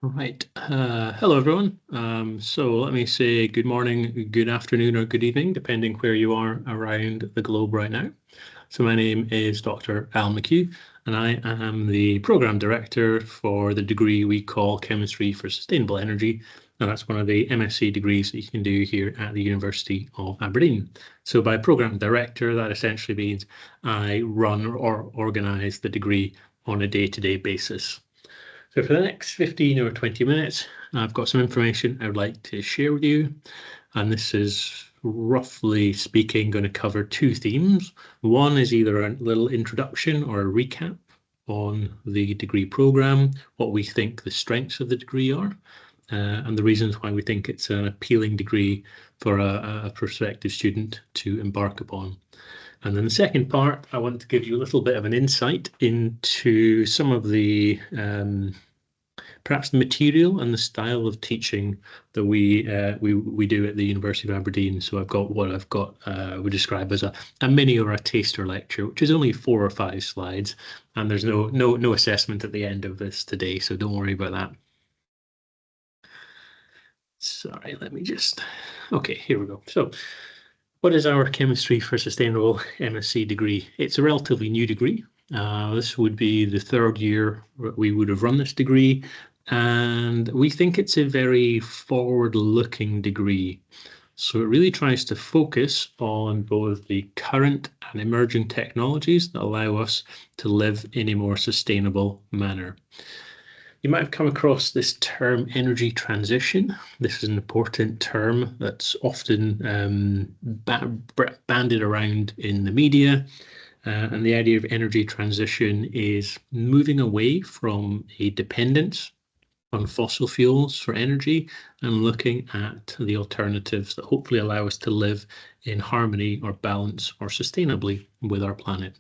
Right. Hello, everyone. So let me say good morning, good afternoon, or good evening, depending where you are around the globe right now. So my name is Dr. Alan McCue, and I am the Program Director for the degree we call Chemistry for Sustainable Energy. And that's one of the MSc degrees that you can do here at the University of Aberdeen. So by Program Director, that essentially means I run or organise the degree on a day-to-day basis. So for the next 15 or 20 minutes, I've got some information I would like to share with you. And this is, roughly speaking, going to cover two themes. One is either a little introduction or a recap on the degree programme, what we think the strengths of the degree are, and the reasons why we think it's an appealing degree for a prospective student to embark upon. And then the second part, I want to give you a little bit of an insight into some of the perhaps the material and the style of teaching that we do at the University of Aberdeen. So I've got what we describe as a mini or a taster lecture, which is only 4 or 5 slides, and there's no assessment at the end of this today, so don't worry about that. Sorry, okay, here we go. So what is our Chemistry for Sustainable MSc degree? It's a relatively new degree. This would be the third year we would have run this degree, and we think it's a very forward-looking degree. So it really tries to focus on both the current and emerging technologies that allow us to live in a more sustainable manner. You might have come across this term energy transition. This is an important term that's often bandied around in the media. And the idea of energy transition is moving away from a dependence on fossil fuels for energy and looking at the alternatives that hopefully allow us to live in harmony or balance or sustainably with our planet.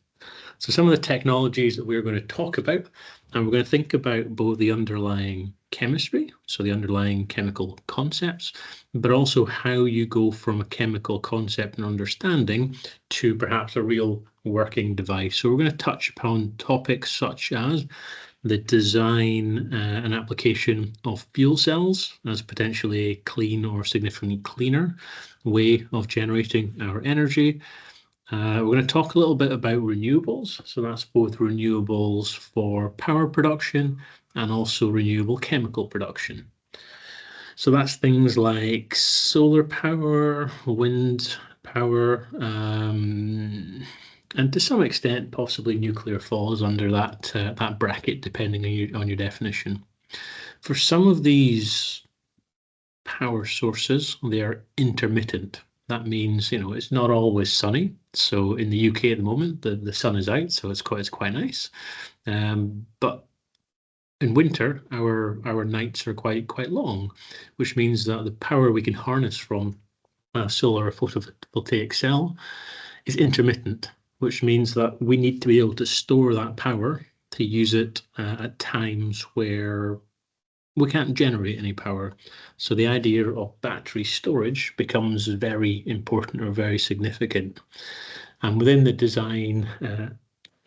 So some of the technologies that we're going to talk about, and we're going to think about both the underlying chemistry, so the underlying chemical concepts, but also how you go from a chemical concept and understanding to perhaps a real working device. So we're going to touch upon topics such as the design and application of fuel cells as potentially a clean or significantly cleaner way of generating our energy. We're going to talk a little bit about renewables. So that's both renewables for power production and also renewable chemical production. So that's things like solar power, wind power, and to some extent, possibly nuclear falls under that bracket, depending on your definition. For some of these power sources, they are intermittent. That means, it's not always sunny. So in the UK at the moment, the sun is out, so it's quite nice. But in winter, our nights are quite long, which means that the power we can harness from a solar or photovoltaic cell is intermittent, which means that we need to be able to store that power to use it at times where we can't generate any power. So the idea of battery storage becomes very important or very significant. And within the design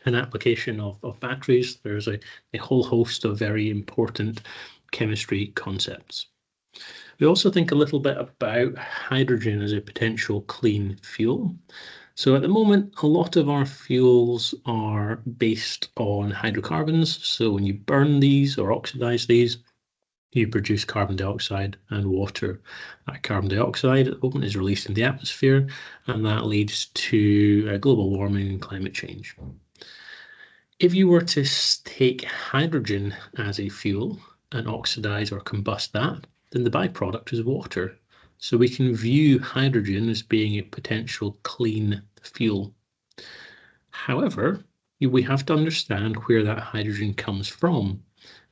and application of batteries, there's a whole host of very important chemistry concepts. We also think a little bit about hydrogen as a potential clean fuel. So at the moment, a lot of our fuels are based on hydrocarbons. So when you burn these or oxidize these, you produce carbon dioxide and water. That carbon dioxide at the moment is released in the atmosphere, and that leads to global warming and climate change. If you were to take hydrogen as a fuel and oxidize or combust that, then the byproduct is water. So we can view hydrogen as being a potential clean fuel. However, we have to understand where that hydrogen comes from.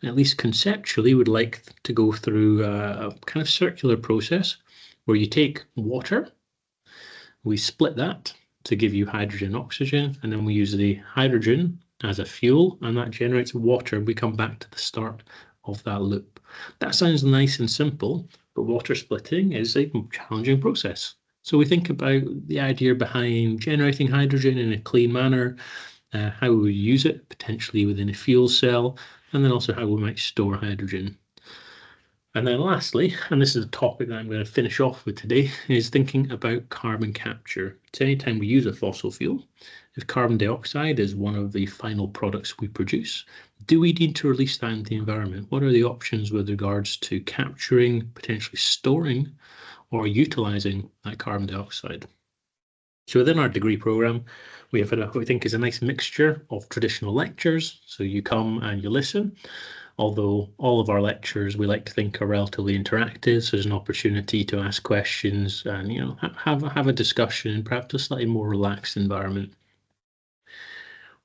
At least conceptually, we'd like to go through a kind of circular process where you take water, we split that to give you hydrogen and oxygen, and then we use the hydrogen as a fuel, and that generates water. We come back to the start of that loop. That sounds nice and simple, but water splitting is a challenging process. So we think about the idea behind generating hydrogen in a clean manner, how we would use it potentially within a fuel cell, and then also how we might store hydrogen. And then lastly, and this is a topic that I'm going to finish off with today, is thinking about carbon capture. So anytime we use a fossil fuel, if carbon dioxide is one of the final products we produce, do we need to release that into the environment? What are the options with regards to capturing, potentially storing, or utilizing that carbon dioxide? So within our degree program, we have what we think is a nice mixture of traditional lectures. So you come and you listen, although all of our lectures we like to think are relatively interactive, so there's an opportunity to ask questions and have a discussion, perhaps a slightly more relaxed environment.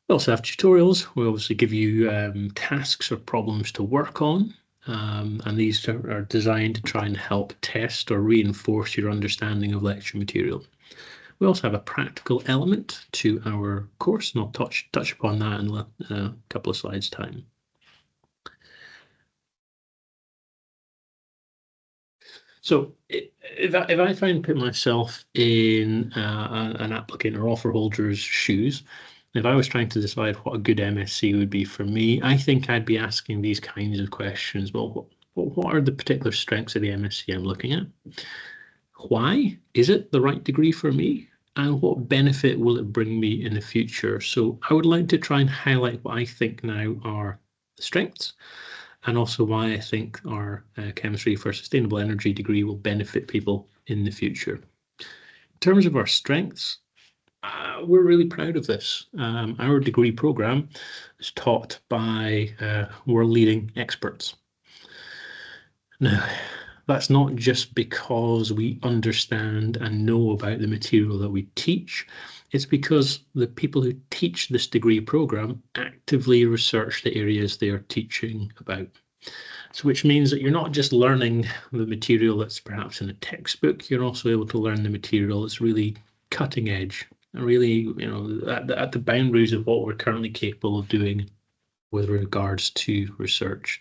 We also have tutorials. We obviously give you tasks or problems to work on, and these are designed to try and help test or reinforce your understanding of lecture material. We also have a practical element to our course, and I'll touch upon that in a couple of slides' time. So if I try and put myself in an applicant or offer holder's shoes, if I was trying to decide what a good MSc would be for me, I think I'd be asking these kinds of questions. Well, what are the particular strengths of the MSc I'm looking at? Why is it the right degree for me? And what benefit will it bring me in the future? So I would like to try and highlight what I think now are the strengths, and also why I think our chemistry for sustainable energy degree will benefit people in the future. In terms of our strengths, we're really proud of this. Our degree program is taught by world-leading experts. Now, that's not just because we understand and know about the material that we teach. It's because the people who teach this degree program actively research the areas they are teaching about. So which means that you're not just learning the material that's perhaps in a textbook, you're also able to learn the material that's really cutting edge and really, at the boundaries of what we're currently capable of doing with regards to research.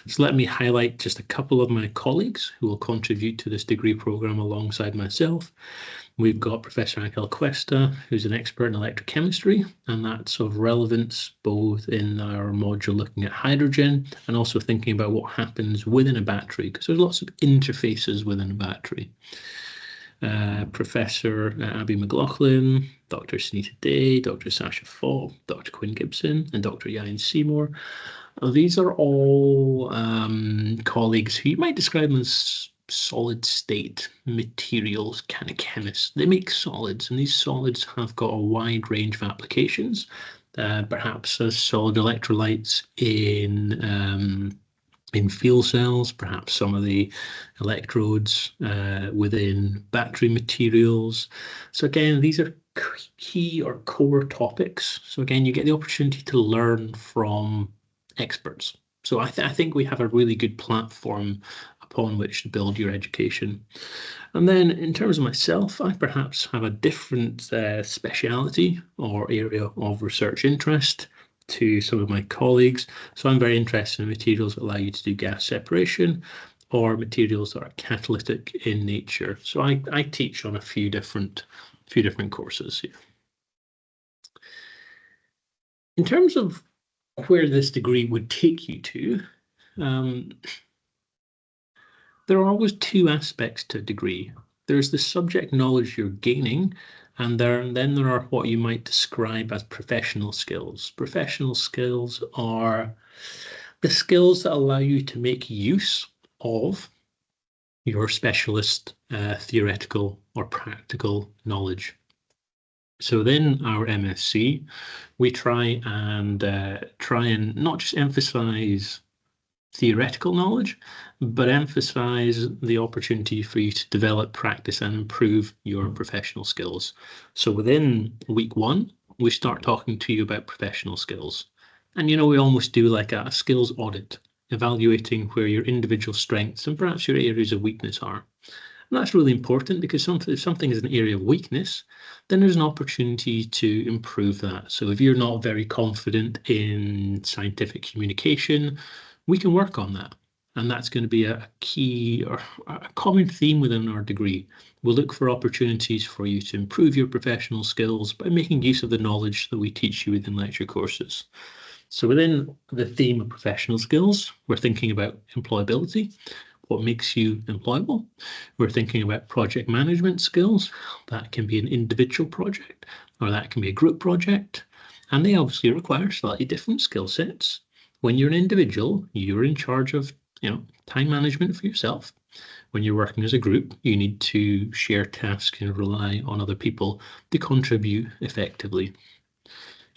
So let me highlight just a couple of my colleagues who will contribute to this degree program alongside myself. We've got Professor Angel Cuesta, who's an expert in electrochemistry, and that's of relevance both in our module looking at hydrogen and also thinking about what happens within a battery, because there's lots of interfaces within a battery. Professor Abby McLaughlin, Dr. Sunita Day, Dr. Sasha Falk, Dr. Quinn Gibson, and Dr. Ian Seymour. These are all colleagues who you might describe them as solid state materials kind of chemists. They make solids, and these solids have got a wide range of applications, perhaps as solid electrolytes in fuel cells, perhaps some of the electrodes within battery materials. So again, these are key or core topics. So again, you get the opportunity to learn from experts. So I think we have a really good platform upon which to build your education. And then in terms of myself, I perhaps have a different speciality or area of research interest to some of my colleagues. So I'm very interested in materials that allow you to do gas separation or materials that are catalytic in nature. So I teach on a few different courses here. In terms of where this degree would take you to, there are always two aspects to a degree. There's the subject knowledge you're gaining, and then there are what you might describe as professional skills. Professional skills are the skills that allow you to make use of your specialist theoretical or practical knowledge. So within our MSc, we try and not just emphasize theoretical knowledge, but emphasize the opportunity for you to develop, practice, and improve your professional skills. So within week one, we start talking to you about professional skills. And we almost do like a skills audit, evaluating where your individual strengths and perhaps your areas of weakness are. And that's really important because if something is an area of weakness, then there's an opportunity to improve that. So if you're not very confident in scientific communication, we can work on that. And that's going to be a key or a common theme within our degree. We'll look for opportunities for you to improve your professional skills by making use of the knowledge that we teach you within lecture courses. So within the theme of professional skills, we're thinking about employability. what makes you employable. We're thinking about project management skills. That can be an individual project, or that can be a group project. And they obviously require slightly different skill sets. When you're an individual, you're in charge of, time management for yourself. When you're working as a group, you need to share tasks and rely on other people to contribute effectively.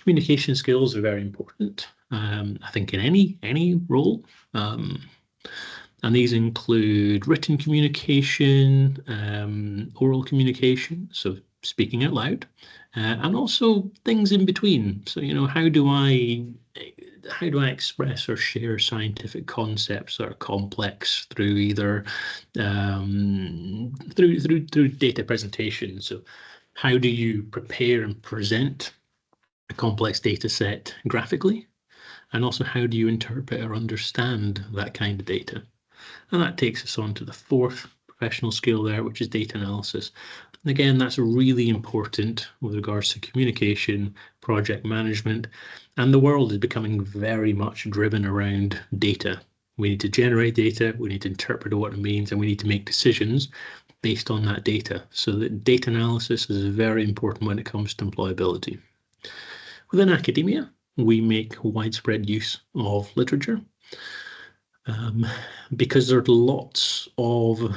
Communication skills are very important, I think, in any role. And these include written communication, oral communication, so speaking out loud, and also things in between. So, how do I express or share scientific concepts that are complex through either through data presentation? So, how do you prepare and present a complex data set graphically? And also, how do you interpret or understand that kind of data? And that takes us on to the fourth professional skill there, which is data analysis. And again, that's really important with regards to communication, project management, and the world is becoming very much driven around data. We need to generate data, we need to interpret what it means, and we need to make decisions based on that data. So that data analysis is very important when it comes to employability. Within academia, we make widespread use of literature. Because there are lots of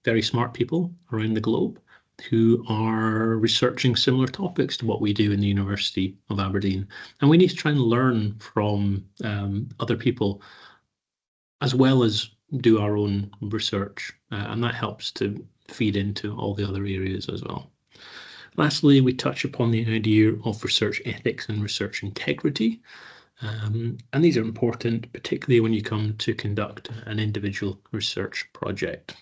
very smart people around the globe who are researching similar topics to what we do in the University of Aberdeen. And we need to try and learn from other people as well as do our own research. And that helps to feed into all the other areas as well. Lastly, we touch upon the idea of research ethics and research integrity. And these are important, particularly when you come to conduct an individual research project.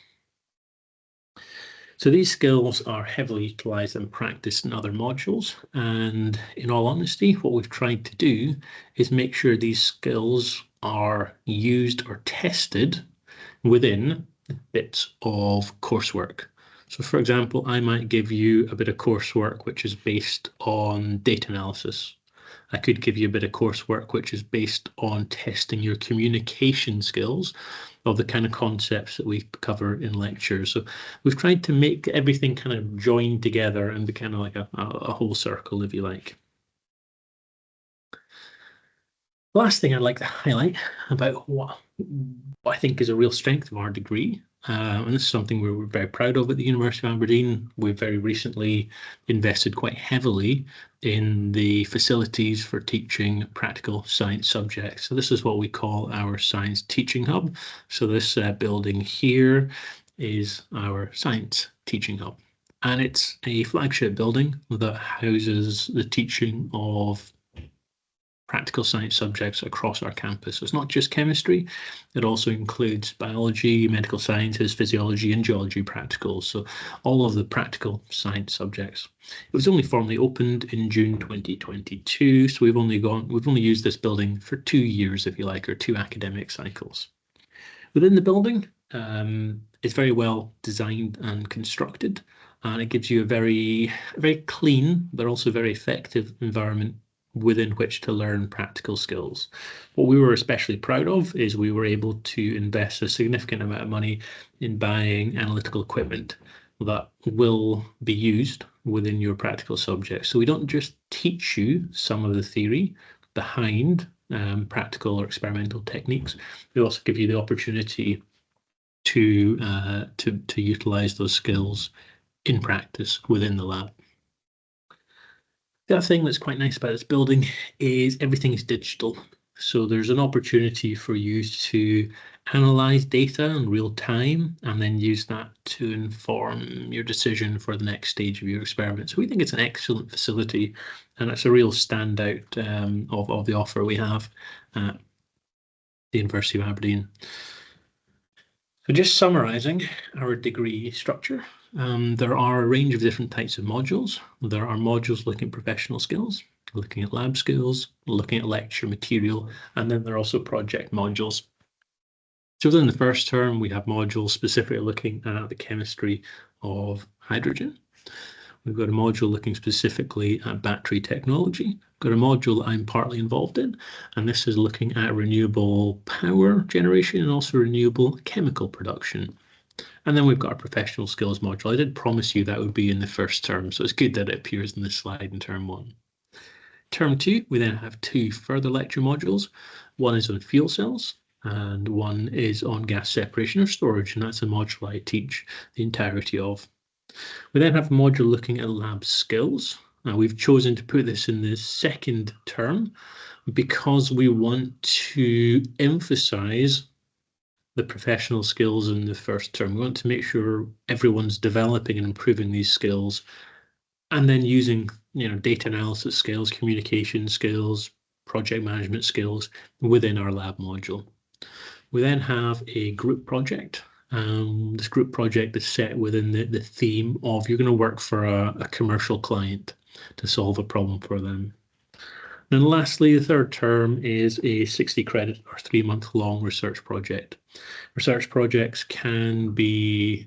So these skills are heavily utilised and practiced in other modules. And in all honesty, what we've tried to do is make sure these skills are used or tested within bits of coursework. So for example, I might give you a bit of coursework which is based on data analysis. I could give you a bit of coursework which is based on testing your communication skills of the kind of concepts that we cover in lectures. So we've tried to make everything kind of join together and be kind of like a whole circle, if you like. The last thing I'd like to highlight about what I think is a real strength of our degree, and this is something we're very proud of at the University of Aberdeen. We've very recently invested quite heavily in the facilities for teaching practical science subjects. So this is what we call our science teaching hub. So this building here is our science teaching hub. And it's a flagship building that houses the teaching of practical science subjects across our campus. So it's not just chemistry, it also includes biology, medical sciences, physiology, and geology practicals. So all of the practical science subjects. It was only formally opened in June 2022, so we've only used this building for 2 years, if you like, or 2 academic cycles. Within the building, it's very well designed and constructed, and it gives you a very, very clean, but also very effective environment within which to learn practical skills. What we were especially proud of is we were able to invest a significant amount of money in buying analytical equipment that will be used within your practical subjects. So we don't just teach you some of the theory behind practical or experimental techniques. We also give you the opportunity to utilize those skills in practice within the lab. The other thing that's quite nice about this building is everything is digital. So there's an opportunity for you to analyze data in real time and then use that to inform your decision for the next stage of your experiment. So we think it's an excellent facility, and it's a real standout of the offer we have at the University of Aberdeen. So just summarising our degree structure, there are a range of different types of modules. There are modules looking at professional skills, looking at lab skills, looking at lecture material, and then there are also project modules. So within the first term, we have modules specifically looking at the chemistry of hydrogen. We've got a module looking specifically at battery technology. We've got a module that I'm partly involved in, and this is looking at renewable power generation and also renewable chemical production. And then we've got our professional skills module. I did promise you that would be in the first term, so it's good that it appears in this slide in term 1. Term 2, we then have 2 further lecture modules. One is on fuel cells, and one is on gas separation or storage, and that's a module I teach the entirety of. We then have a module looking at lab skills. We've chosen to put this in the second term because we want to emphasize the professional skills in the first term. We want to make sure everyone's developing and improving these skills, and then using data analysis skills, communication skills, project management skills within our lab module. We then have a group project. This group project is set within the theme of you're going to work for a commercial client to solve a problem for them. And lastly, the third term is a 60 credit or 3-month long research project. Research projects can be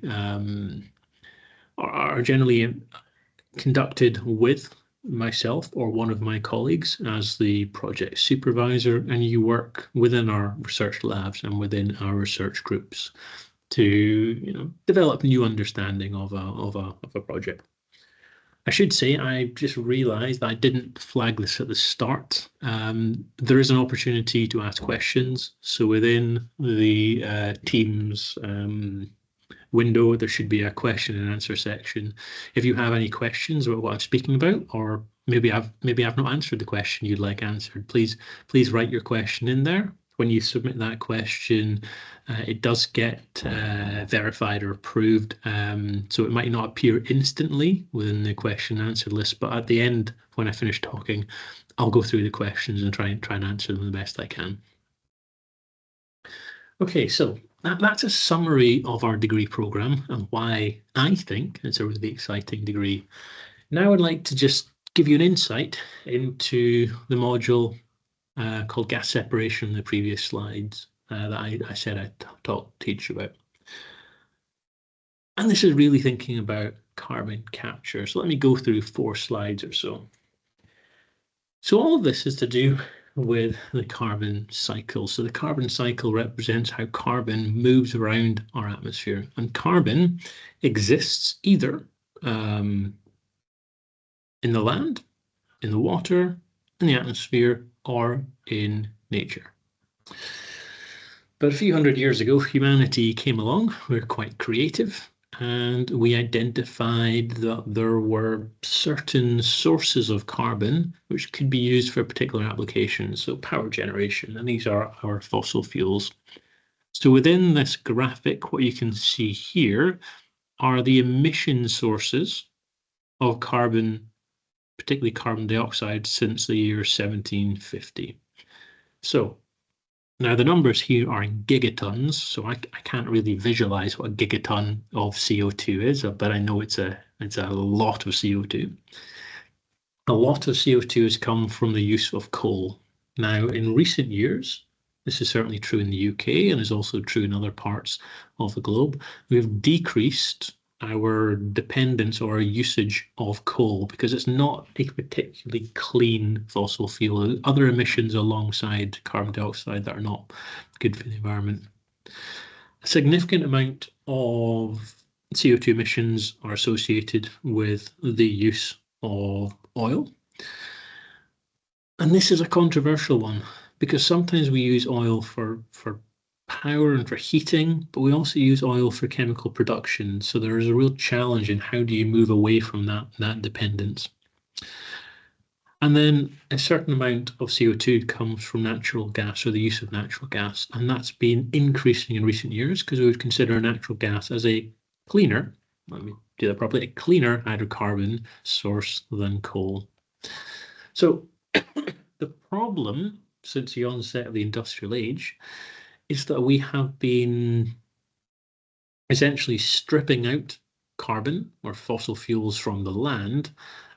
are generally conducted with myself or one of my colleagues as the project supervisor, and you work within our research labs and within our research groups to develop new understanding of a project. I should say, I just realized I didn't flag this at the start. There is an opportunity to ask questions. So within the Teams window, there should be a question and answer section. If you have any questions about what I'm speaking about, or maybe I've not answered the question you'd like answered, please write your question in there. When you submit that question, it does get verified or approved, so it might not appear instantly within the question and answer list, but at the end, when I finish talking, I'll go through the questions and try and answer them the best I can. Okay, so that's a summary of our degree program and why I think it's a really exciting degree. Now I'd like to just give you an insight into the module called gas separation in the previous slides that I said I'd teach you about. And this is really thinking about carbon capture. So let me go through 4 slides or so. So all of this is to do with the carbon cycle. So the carbon cycle represents how carbon moves around our atmosphere, and carbon exists either in the land, in the water, in the atmosphere, or in nature. But a few hundred years ago, humanity came along. We were quite creative, and we identified that there were certain sources of carbon which could be used for particular applications, so power generation, and these are our fossil fuels. So within this graphic, what you can see here are the emission sources of carbon, particularly carbon dioxide, since the year 1750. So now the numbers here are in gigatons, so I can't really visualize what a gigaton of CO2 is, but I know it's a lot of CO2. A lot of CO2 has come from the use of coal. Now, in recent years, this is certainly true in the UK and is also true in other parts of the globe, we've decreased our dependence or our usage of coal because it's not a particularly clean fossil fuel. Other emissions alongside carbon dioxide that are not good for the environment. A significant amount of CO2 emissions are associated with the use of oil. And this is a controversial one because sometimes we use oil for power and for heating, but we also use oil for chemical production. So there is a real challenge in how do you move away from that dependence. And then a certain amount of CO2 comes from natural gas or the use of natural gas. And that's been increasing in recent years because we would consider natural gas as a cleaner, let me do that properly, a cleaner hydrocarbon source than coal. So the problem since the onset of the industrial age is that we have been essentially stripping out carbon or fossil fuels from the land,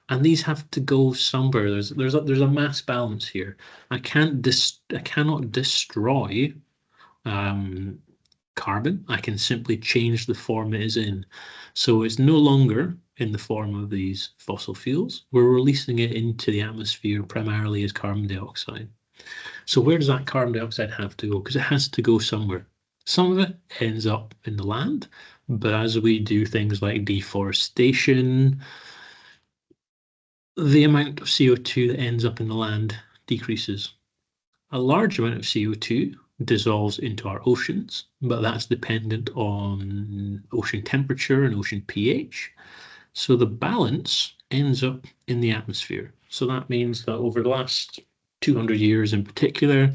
and these have to go somewhere. There's a mass balance here. I cannot destroy carbon. I can simply change the form it is in. So it's no longer in the form of these fossil fuels. We're releasing it into the atmosphere primarily as carbon dioxide. So where does that carbon dioxide have to go? Because it has to go somewhere. Some of it ends up in the land, but as we do things like deforestation, the amount of CO2 that ends up in the land decreases. A large amount of CO2 dissolves into our oceans, but that's dependent on ocean temperature and ocean pH. So the balance ends up in the atmosphere. So that means that over the last 200 years in particular,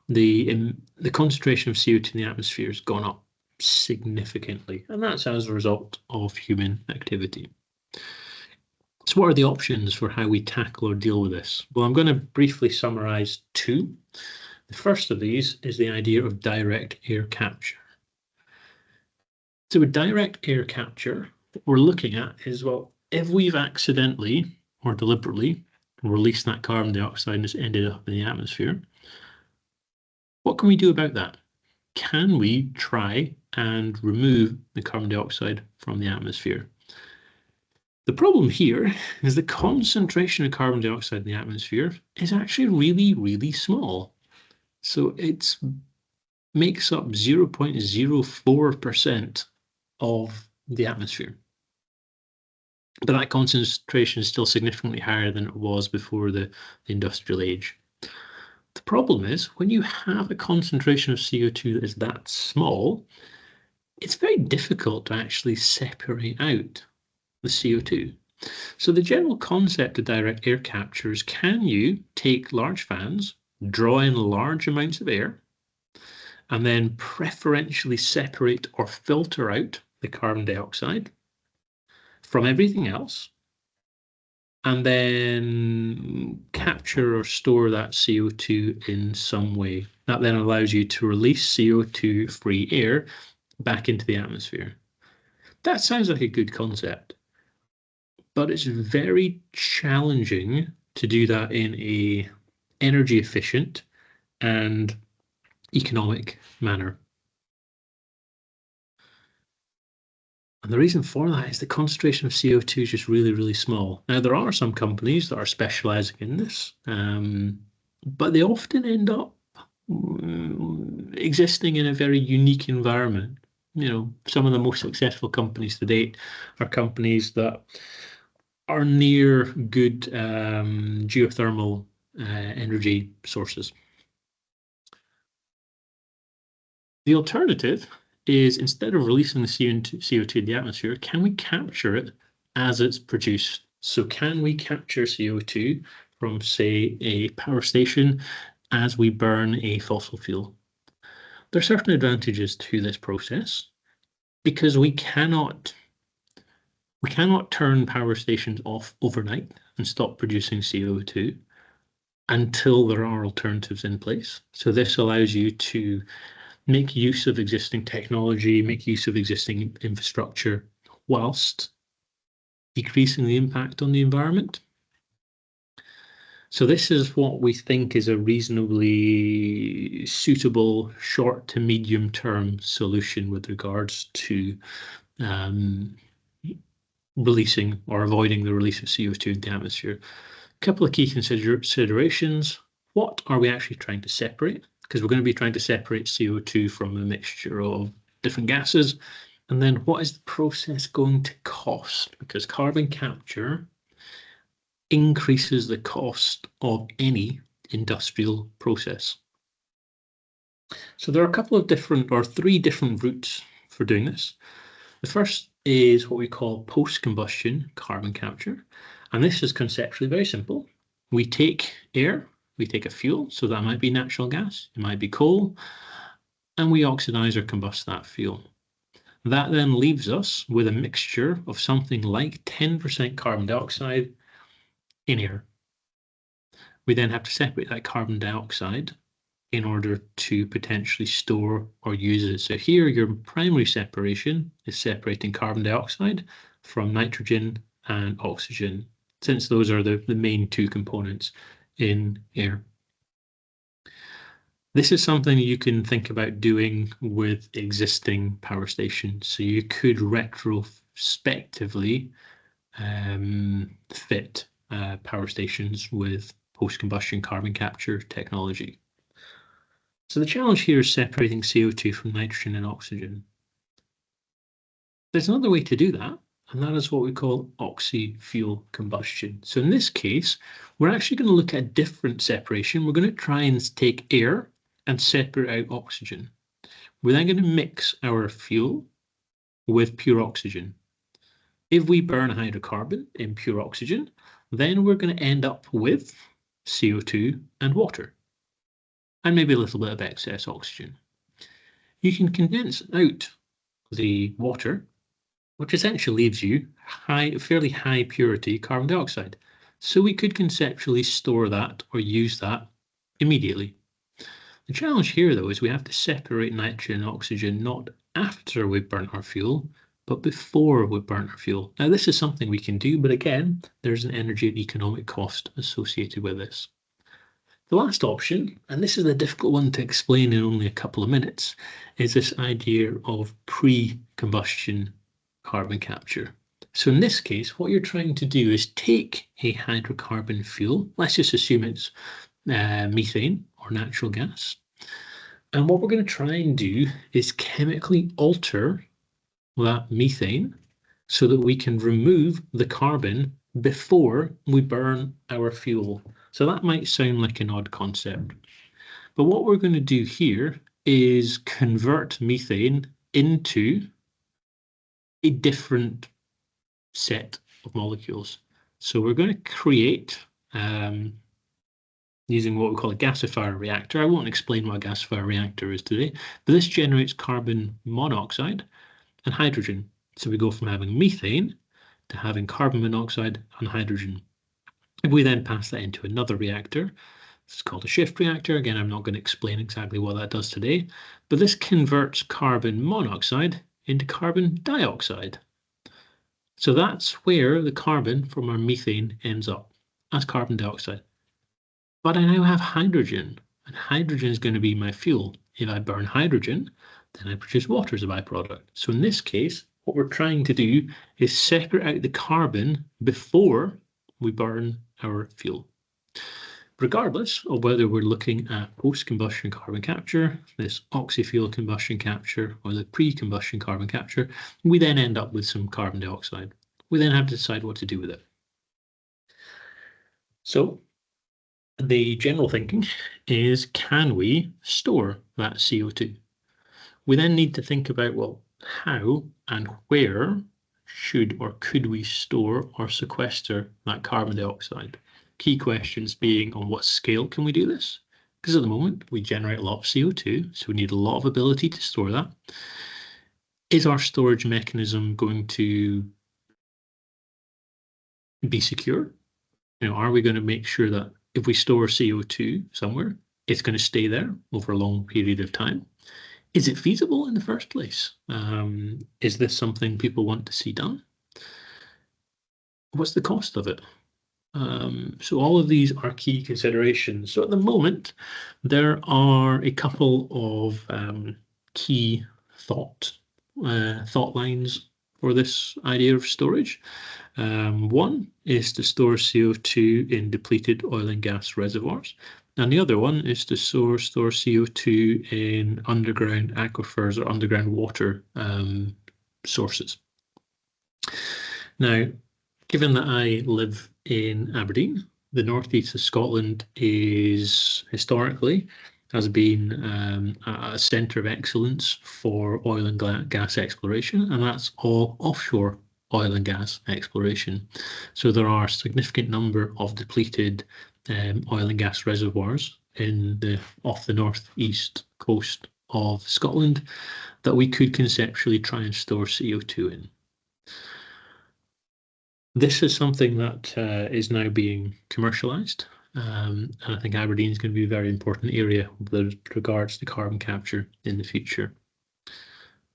the concentration of CO2 in the atmosphere has gone up significantly, and that's as a result of human activity. So what are the options for how we tackle or deal with this? Well, I'm going to briefly summarize two. The first of these is the idea of direct air capture. So with direct air capture, what we're looking at is, well, if we've accidentally or deliberately released that carbon dioxide and it's ended up in the atmosphere, what can we do about that? Can we try and remove the carbon dioxide from the atmosphere? The problem here is the concentration of carbon dioxide in the atmosphere is actually really, really small. So it makes up 0.04% of the atmosphere. But that concentration is still significantly higher than it was before the industrial age. The problem is when you have a concentration of CO2 that is that small, it's very difficult to actually separate out the CO2. So the general concept of direct air capture is, can you take large fans, draw in large amounts of air, and then preferentially separate or filter out the carbon dioxide from everything else, and then capture or store that CO2 in some way. That then allows you to release CO2-free air back into the atmosphere. That sounds like a good concept, but it's very challenging to do that in a energy efficient and economic manner. And the reason for that is the concentration of CO2 is just really, really small. Now, there are some companies that are specializing in this, but they often end up existing in a very unique environment. You know, some of the most successful companies to date are companies that are near good geothermal energy sources. The alternative is, instead of releasing the CO2 in the atmosphere, can we capture it as it's produced? So can we capture CO2 from, say, a power station as we burn a fossil fuel? There are certain advantages to this process because we cannot turn power stations off overnight and stop producing CO2 until there are alternatives in place. So this allows you to make use of existing technology, make use of existing infrastructure, whilst decreasing the impact on the environment. So this is what we think is a reasonably suitable short to medium term solution with regards to releasing or avoiding the release of CO2 into the atmosphere. A couple of key considerations. What are we actually trying to separate? Because we're going to be trying to separate CO2 from a mixture of different gases. And then what is the process going to cost? Because carbon capture increases the cost of any industrial process. So there are a couple of different, or three different routes for doing this. The first is what we call post-combustion carbon capture. And this is conceptually very simple. We take air, we take a fuel, so that might be natural gas, it might be coal, and we oxidize or combust that fuel. That then leaves us with a mixture of something like 10% carbon dioxide in air. We then have to separate that carbon dioxide in order to potentially store or use it. So here your primary separation is separating carbon dioxide from nitrogen and oxygen, since those are the main two components in air. This is something you can think about doing with existing power stations. So you could retrospectively fit power stations with post-combustion carbon capture technology. So the challenge here is separating CO2 from nitrogen and oxygen. There's another way to do that, and that is what we call oxy-fuel combustion. So in this case, we're actually going to look at a different separation. We're going to try and take air and separate out oxygen. We're then going to mix our fuel with pure oxygen. If we burn hydrocarbon in pure oxygen, then we're going to end up with CO2 and water, and maybe a little bit of excess oxygen. You can condense out the water, which essentially leaves you fairly high purity carbon dioxide. So we could conceptually store that or use that immediately. The challenge here, though, is we have to separate nitrogen and oxygen not after we've burnt our fuel, but before we've burnt our fuel. Now, this is something we can do, but again, there's an energy and economic cost associated with this. The last option, and this is a difficult one to explain in only a couple of minutes, is this idea of pre-combustion carbon capture. So in this case, what you're trying to do is take a hydrocarbon fuel, let's just assume it's methane or natural gas, and what we're going to try and do is chemically alter that methane so that we can remove the carbon before we burn our fuel. So that might sound like an odd concept, but what we're going to do here is convert methane into a different set of molecules. So we're going to create, using what we call a gasifier reactor. I won't explain what a gasifier reactor is today, but this generates carbon monoxide and hydrogen. So we go from having methane to having carbon monoxide and hydrogen. If we then pass that into another reactor, it's called a shift reactor. Again, I'm not going to explain exactly what that does today, but this converts carbon monoxide into carbon dioxide. So that's where the carbon from our methane ends up, as carbon dioxide. But I now have hydrogen, and hydrogen is going to be my fuel. If I burn hydrogen, then I produce water as a byproduct. So in this case, what we're trying to do is separate out the carbon before we burn our fuel. Regardless of whether we're looking at post-combustion carbon capture, this oxy-fuel combustion capture, or the pre-combustion carbon capture, we then end up with some carbon dioxide. We then have to decide what to do with it. So the general thinking is, can we store that CO2? We then need to think about, well, how and where should or could we store or sequester that carbon dioxide? Key questions being, on what scale can we do this? Because at the moment we generate a lot of CO2, so we need a lot of ability to store that. Is our storage mechanism going to be secure? Are we going to make sure that if we store CO2 somewhere, it's going to stay there over a long period of time? Is it feasible in the first place? Is this something people want to see done? What's the cost of it? So all of these are key considerations. So at the moment, there are a couple of key thought lines for this idea of storage. One is to store CO2 in depleted oil and gas reservoirs, and the other one is to store CO2 in underground aquifers or underground water sources. Now, given that I live in Aberdeen, the northeast of Scotland has been a centre of excellence for oil and gas exploration, and that's all offshore oil and gas exploration. So there are a significant number of depleted oil and gas reservoirs off the northeast coast of Scotland that we could conceptually try and store CO2 in. This is something that is now being commercialised, and I think Aberdeen is going to be a very important area with regards to carbon capture in the future.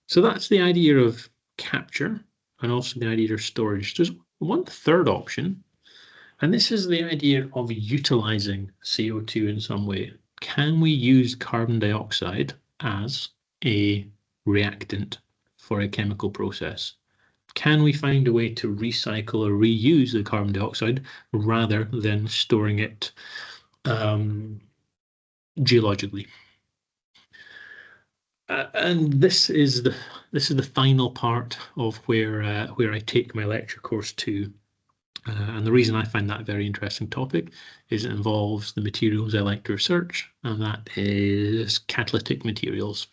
So that's the idea of capture and also the idea of storage. There's one third option, and this is the idea of utilising CO2 in some way. Can we use carbon dioxide as a reactant for a chemical process? Can we find a way to recycle or reuse the carbon dioxide rather than storing it geologically? And this is the final part of where I take my lecture course to. And the reason I find that a very interesting topic is it involves the materials I like to research, and that is catalytic materials.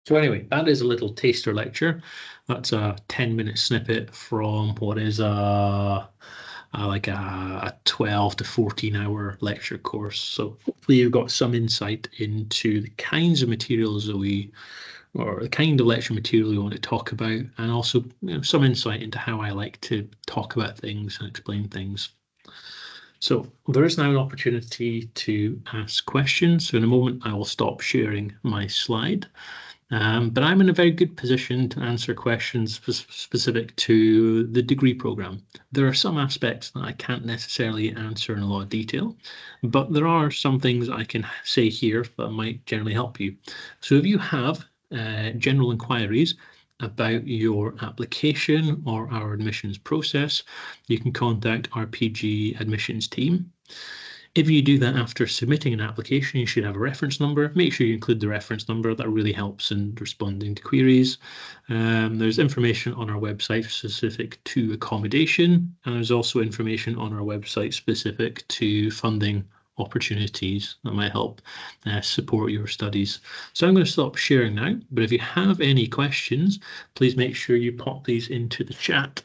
So anyway, that is a little taster lecture. That's a 10-minute snippet from what is like a 12 to 14-hour lecture course. So hopefully you've got some insight into the kinds of materials that or the kind of lecture material we want to talk about, and also some insight into how I like to talk about things and explain things. So there is now an opportunity to ask questions. So in a moment, I will stop sharing my slide. But I'm in a very good position to answer questions specific to the degree programme. There are some aspects that I can't necessarily answer in a lot of detail, but there are some things I can say here that might generally help you. So if you have general inquiries about your application or our admissions process, you can contact our PG admissions team. If you do that after submitting an application, you should have a reference number. Make sure you include the reference number. That really helps in responding to queries. There's information on our website specific to accommodation, and there's also information on our website specific to funding opportunities that might help support your studies. So I'm going to stop sharing now, but if you have any questions, please make sure you pop these into the chat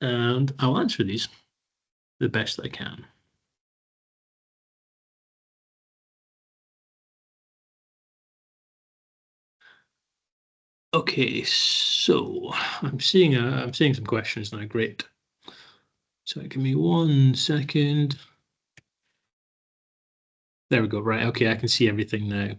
and I'll answer these the best I can. Okay, so I'm seeing some questions now. Great. So give me 1 second. There we go. Right. Okay, I can see everything now.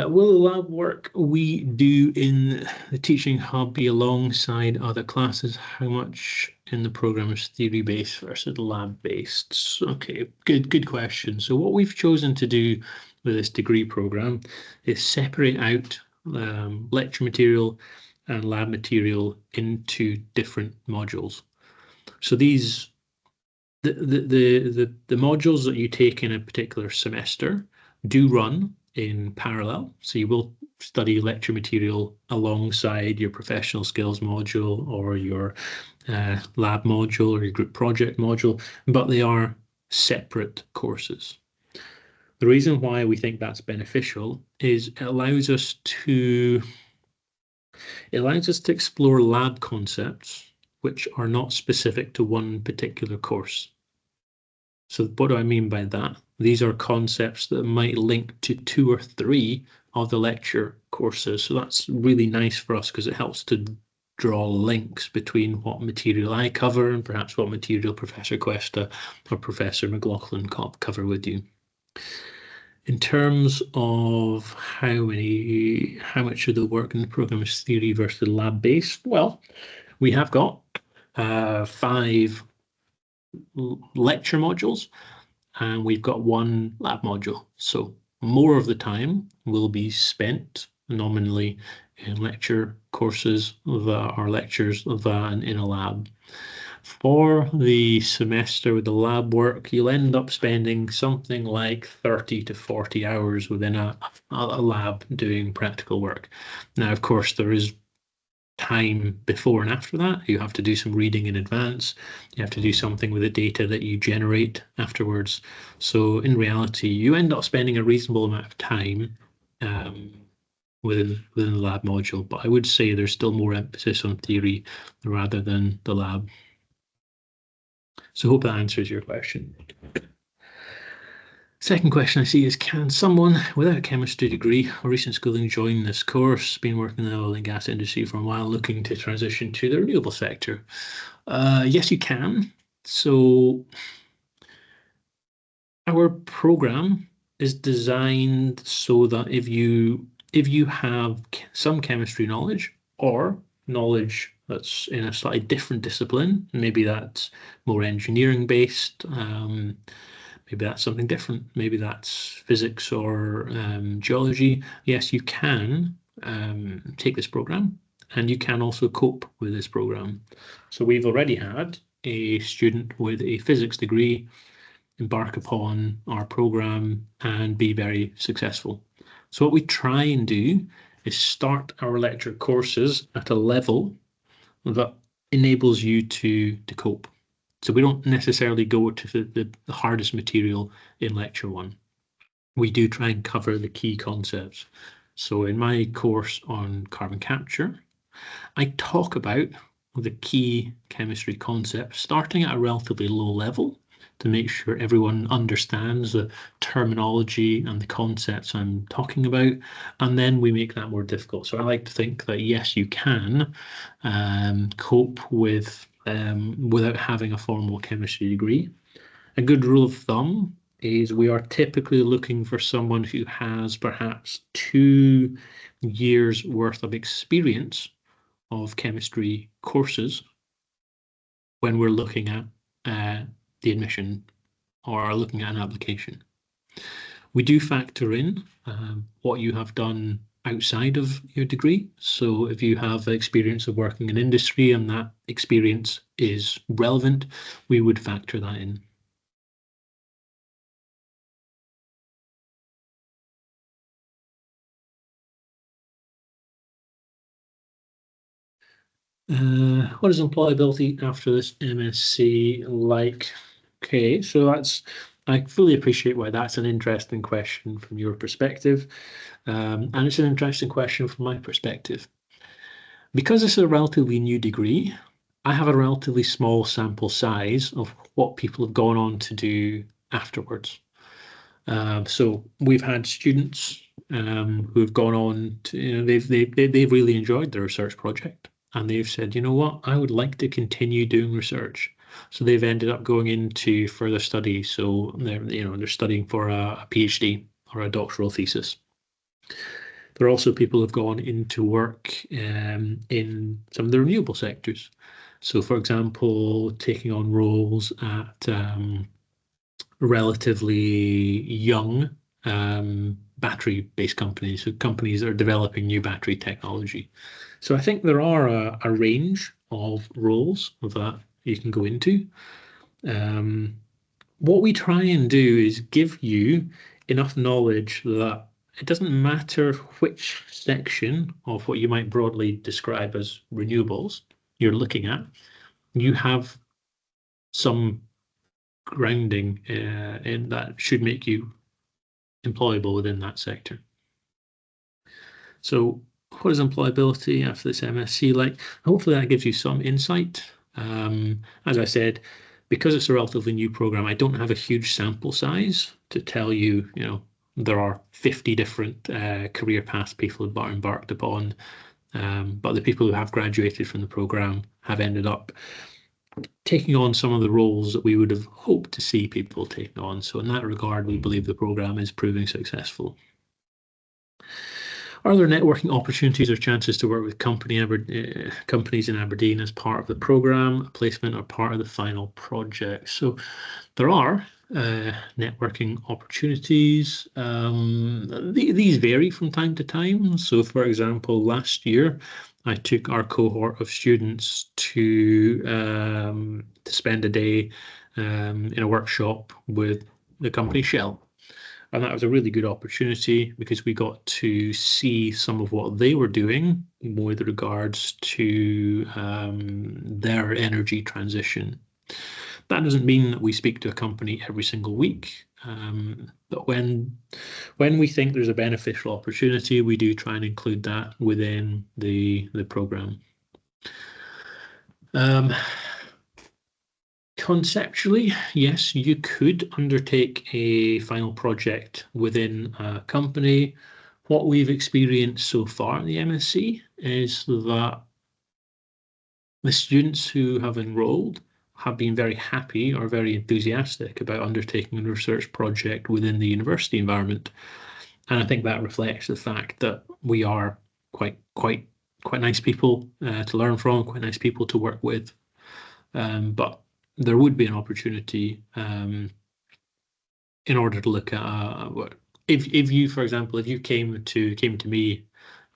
Will the lab work we do in the teaching hub be alongside other classes? How much in the program is theory-based versus lab-based? Okay, good question. So what we've chosen to do with this degree program is separate out lecture material and lab material into different modules. So these the modules that you take in a particular semester do run in parallel. So you will study lecture material alongside your professional skills module or your lab module or your group project module, but they are separate courses. The reason why we think that's beneficial is it allows us to explore lab concepts which are not specific to one particular course. So what do I mean by that? These are concepts that might link to 2 or 3 of the lecture courses. So that's really nice for us because it helps to draw links between what material I cover and perhaps what material Professor Cuesta or Professor McLaughlin cover with you. In terms of how much of the work in the program is theory versus lab-based, well, we have got 5 lecture modules and we've got 1 lab module. So more of the time will be spent nominally in lecture courses that are lectures than in a lab. For the semester with the lab work, you'll end up spending something like 30 to 40 hours within a lab doing practical work. Now, of course, there is time before and after that. You have to do some reading in advance. You have to do something with the data that you generate afterwards. So in reality, you end up spending a reasonable amount of time within the lab module, but I would say there's still more emphasis on theory rather than the lab. So I hope that answers your question. Second question I see is, can someone without a chemistry degree or recent schooling join this course, been working in the oil and gas industry for a while, looking to transition to the renewable sector? Yes, you can. So our program is designed so that if you have some chemistry knowledge or knowledge that's in a slightly different discipline, maybe that's more engineering based, maybe that's something different, maybe that's physics or geology, yes, you can take this program and you can also cope with this program. So we've already had a student with a physics degree embark upon our program and be very successful. So what we try and do is start our lecture courses at a level that enables you to cope. So we don't necessarily go to the hardest material in lecture one. We do try and cover the key concepts. So in my course on carbon capture, I talk about the key chemistry concepts, starting at a relatively low level to make sure everyone understands the terminology and the concepts I'm talking about, and then we make that more difficult. So I like to think that yes, you can cope with without having a formal chemistry degree. A good rule of thumb is we are typically looking for someone who has perhaps 2 years worth of experience of chemistry courses when we're looking at the admission or looking at an application. We do factor in what you have done outside of your degree. So if you have experience of working in industry and that experience is relevant, we would factor that in. What is employability after this MSc like? Okay, so I fully appreciate why that's an interesting question from your perspective, and it's an interesting question from my perspective. Because it's a relatively new degree, I have a relatively small sample size of what people have gone on to do afterwards. So we've had students who have gone on to, they've really enjoyed their research project, and they've said, you know what, I would like to continue doing research. So they've ended up going into further study. So they're studying for a PhD or a doctoral thesis. There are also people who have gone into work in some of the renewable sectors. So, for example, taking on roles at relatively young battery-based companies, so companies that are developing new battery technology. So I think there are a range of roles that you can go into. What we try and do is give you enough knowledge that it doesn't matter which section of what you might broadly describe as renewables you're looking at, you have some grounding in that should make you employable within that sector. So what is employability after this MSc like? Hopefully that gives you some insight. As I said, because it's a relatively new program, I don't have a huge sample size to tell you, there are 50 different career paths people have embarked upon. But the people who have graduated from the program have ended up taking on some of the roles that we would have hoped to see people taking on. So in that regard, we believe the program is proving successful. Are there networking opportunities or chances to work with companies in Aberdeen as part of the program, placement, or part of the final project? So there are networking opportunities. These vary from time to time. So, for example, last year, I took our cohort of students to spend a day in a workshop with the company Shell. And that was a really good opportunity because we got to see some of what they were doing with regards to their energy transition. That doesn't mean that we speak to a company every single week, but when we think there's a beneficial opportunity, we do try and include that within the program. Conceptually, yes, you could undertake a final project within a company. What we've experienced so far in the MSc is that the students who have enrolled have been very happy or very enthusiastic about undertaking a research project within the university environment. And I think that reflects the fact that we are quite nice people to learn from, quite nice people to work with. But there would be an opportunity in order to look at if you, for example, if you came to me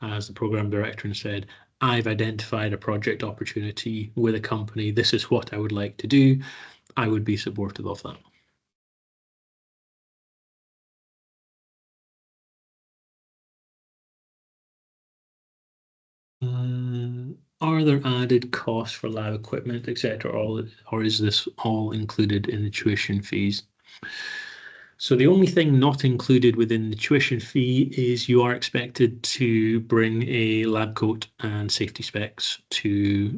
as the program director and said, I've identified a project opportunity with a company, this is what I would like to do, I would be supportive of that. Are there added costs for lab equipment, etc., or is this all included in the tuition fees? So the only thing not included within the tuition fee is you are expected to bring a lab coat and safety specs to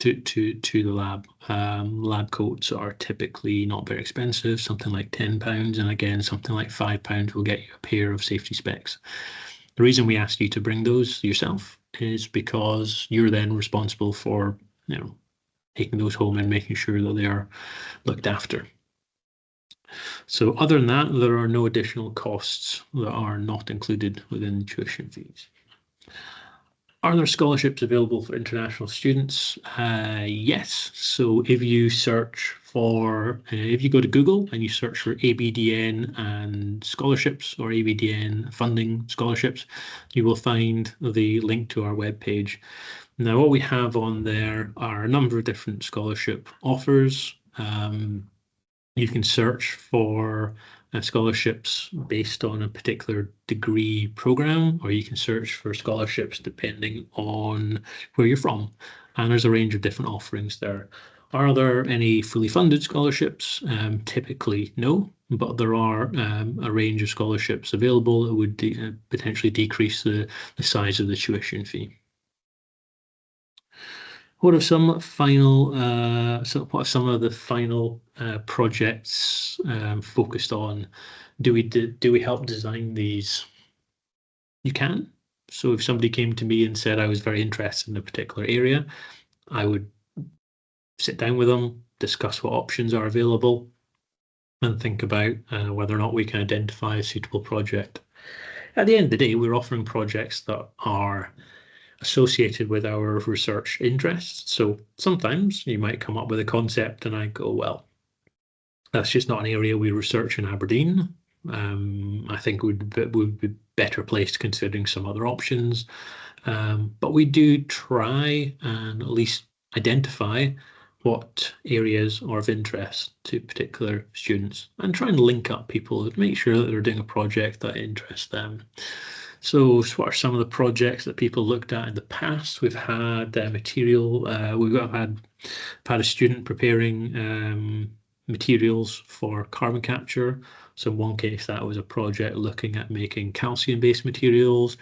the lab. Lab coats are typically not very expensive, something like £10, and again, something like £5 will get you a pair of safety specs. The reason we ask you to bring those yourself is because you're then responsible for, taking those home and making sure that they are looked after. So other than that, there are no additional costs that are not included within tuition fees. Are there scholarships available for international students? Yes. So if you search for, if you go to Google and you search for ABDN and scholarships or ABDN funding scholarships, you will find the link to our webpage. Now, what we have on there are a number of different scholarship offers. You can search for scholarships based on a particular degree program, or you can search for scholarships depending on where you're from. And there's a range of different offerings there. Are there any fully funded scholarships? Typically, no, but there are a range of scholarships available that would potentially decrease the size of the tuition fee. What are some final? What are some of the final projects focused on? Do we help design these? You can. So if somebody came to me and said I was very interested in a particular area, I would sit down with them, discuss what options are available, and think about whether or not we can identify a suitable project. At the end of the day, we're offering projects that are associated with our research interests. So sometimes you might come up with a concept and I go, well, that's just not an area we research in Aberdeen. I think would be better placed considering some other options. But we do try and at least identify what areas are of interest to particular students and try and link up people, make sure that they're doing a project that interests them. So what are some of the projects that people looked at in the past? We've had material, we've had a student preparing materials for carbon capture. So in one case, that was a project looking at making calcium-based materials.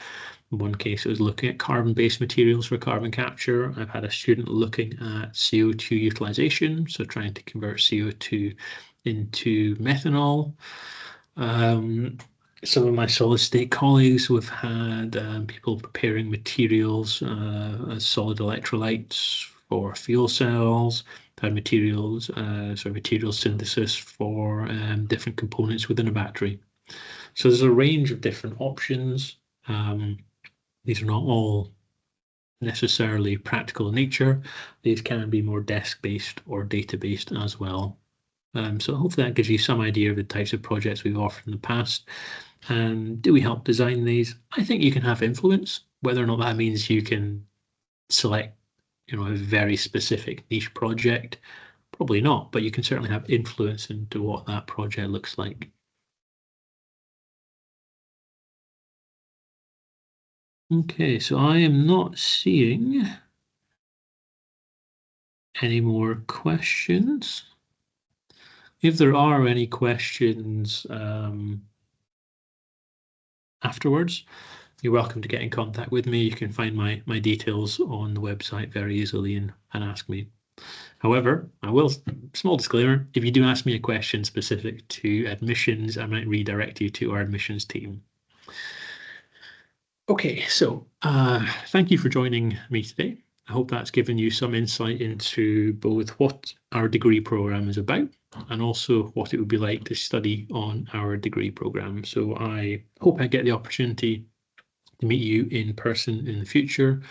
In one case, it was looking at carbon-based materials for carbon capture. I've had a student looking at CO2 utilization, so trying to convert CO2 into methanol. Some of my solid state colleagues, we've had people preparing materials as solid electrolytes for fuel cells, had materials, material synthesis for different components within a battery. So there's a range of different options. These are not all necessarily practical in nature. These can be more desk-based or data-based as well. So hopefully that gives you some idea of the types of projects we've offered in the past. And do we help design these? I think you can have influence. Whether or not that means you can select, a very specific niche project, probably not, but you can certainly have influence into what that project looks like. Okay, so I am not seeing any more questions. If there are any questions afterwards, you're welcome to get in contact with me. You can find my details on the website very easily and ask me. However, small disclaimer, if you do ask me a question specific to admissions, I might redirect you to our admissions team. Okay, so thank you for joining me today. I hope that's given you some insight into both what our degree program is about and also what it would be like to study on our degree program. So I hope I get the opportunity to meet you in person in the future,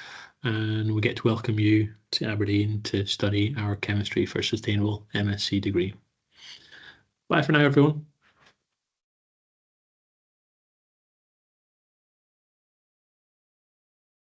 and we get to welcome you to Aberdeen to study our Chemistry for Sustainable MSc degree. Bye for now, everyone.